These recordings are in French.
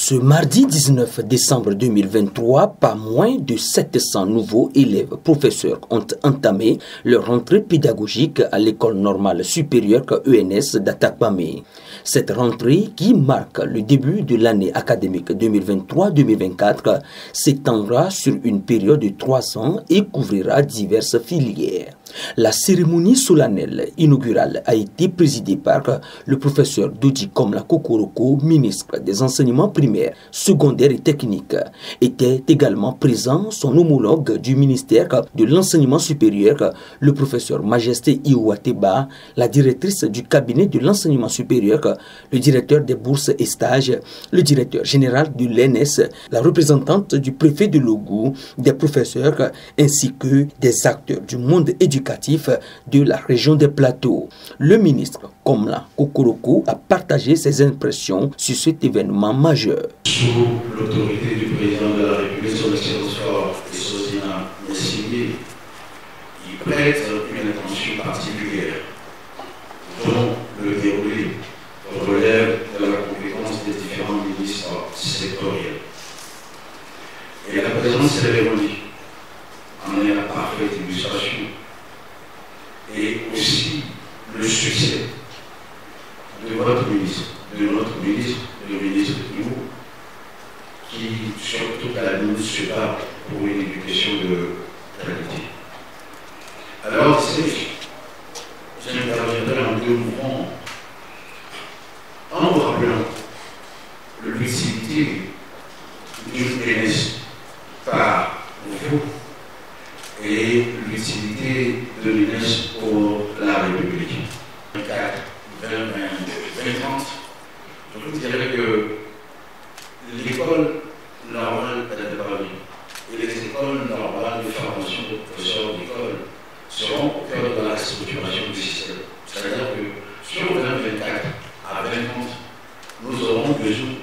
Ce mardi 19 décembre 2023, pas moins de 700 nouveaux élèves professeurs ont entamé leur rentrée pédagogique à l'école normale supérieure ENS d'Atakpamé. Cette rentrée, qui marque le début de l'année académique 2023-2024, s'étendra sur une période de 3 ans et couvrira diverses filières. La cérémonie solennelle inaugurale a été présidée par le professeur Dodi Komla Kokoroko, ministre des enseignements primaires, secondaires et techniques. Était également présent son homologue du ministère de l'enseignement supérieur, le professeur Majesté Iouateba, la directrice du cabinet de l'enseignement supérieur, le directeur des bourses et stages, le directeur général de l'ENS, la représentante du préfet de Logou, des professeurs ainsi que des acteurs du monde éducatif de la région des Plateaux. Le ministre Komla Kokoroko a partagé ses impressions sur cet événement majeur. Sous l'autorité du président de la République, son excellence et Sosina Messimi, il prête une attention particulière dont le déroulé relève de la compétence des différents ministres sectoriels. Et la présente cérémonie en est la parfaite illustration. Et aussi le succès de votre ministre, de notre ministre, le ministre Kiou, qui sur toute la ligne se bat pour une éducation de qualité. Alors, j'interviendrai en deux mouvements en vous rappelant l'utilité d'une ENS par vous et l'utilité de l'ENS pour la République. 2030, je vous dirais que l'école normale pédagogique et les écoles normales de formation de professeurs d'école seront au cœur de la structuration du système. C'est-à-dire que sur 2024 à 2030, nous aurons besoin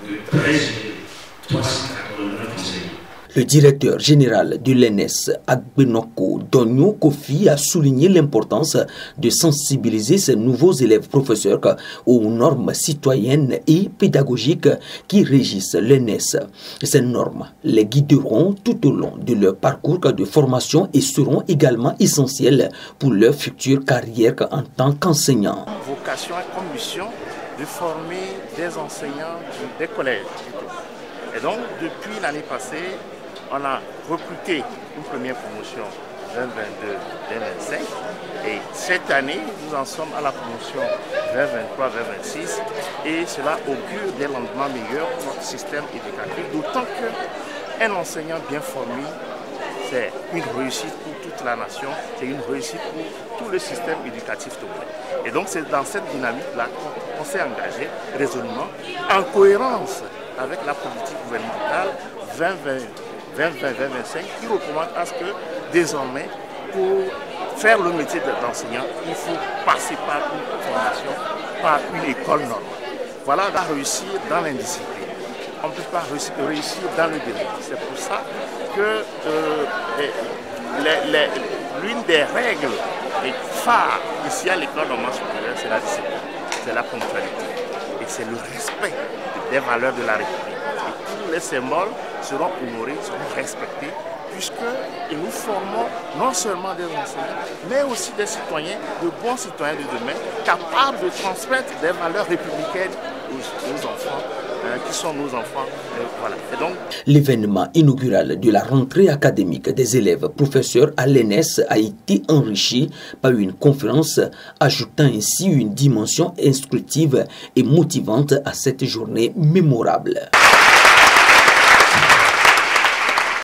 de 13 389 enseignants. Le directeur général de l'ENS, Agbenoko Donyo Kofi, a souligné l'importance de sensibiliser ces nouveaux élèves professeurs aux normes citoyennes et pédagogiques qui régissent l'ENS. Ces normes les guideront tout au long de leur parcours de formation et seront également essentielles pour leur future carrière en tant qu'enseignant. Vocation et comme mission de former des enseignants des collèges. Et donc, depuis l'année passée, on a recruté une première promotion 2022-2025 et cette année, nous en sommes à la promotion 2023-2026 et cela augure des rendements meilleurs pour notre système éducatif, d'autant qu'un enseignant bien formé, c'est une réussite pour toute la nation, c'est une réussite pour tout le système éducatif total. Et donc c'est dans cette dynamique-là qu'on s'est engagé résolument, en cohérence avec la politique gouvernementale 2020-2025 qui recommande à ce que désormais, pour faire le métier d'enseignant, il faut passer par une formation, par une école normale. Voilà, à réussir dans l'indiscipline. On ne peut pas réussir dans le délit. C'est pour ça que l'une des règles phares ici à l'école normale supérieure, c'est la discipline, c'est la ponctualité et c'est le respect des valeurs de la République. Les symboles seront honorés, seront respectés, puisque nous formons non seulement des enseignants, mais aussi des citoyens, de bons citoyens de demain, capables de transmettre des valeurs républicaines aux enfants, qui sont nos enfants. Voilà. L'événement inaugural de la rentrée académique des élèves professeurs à l'ENS a été enrichi par une conférence, ajoutant ainsi une dimension instructive et motivante à cette journée mémorable.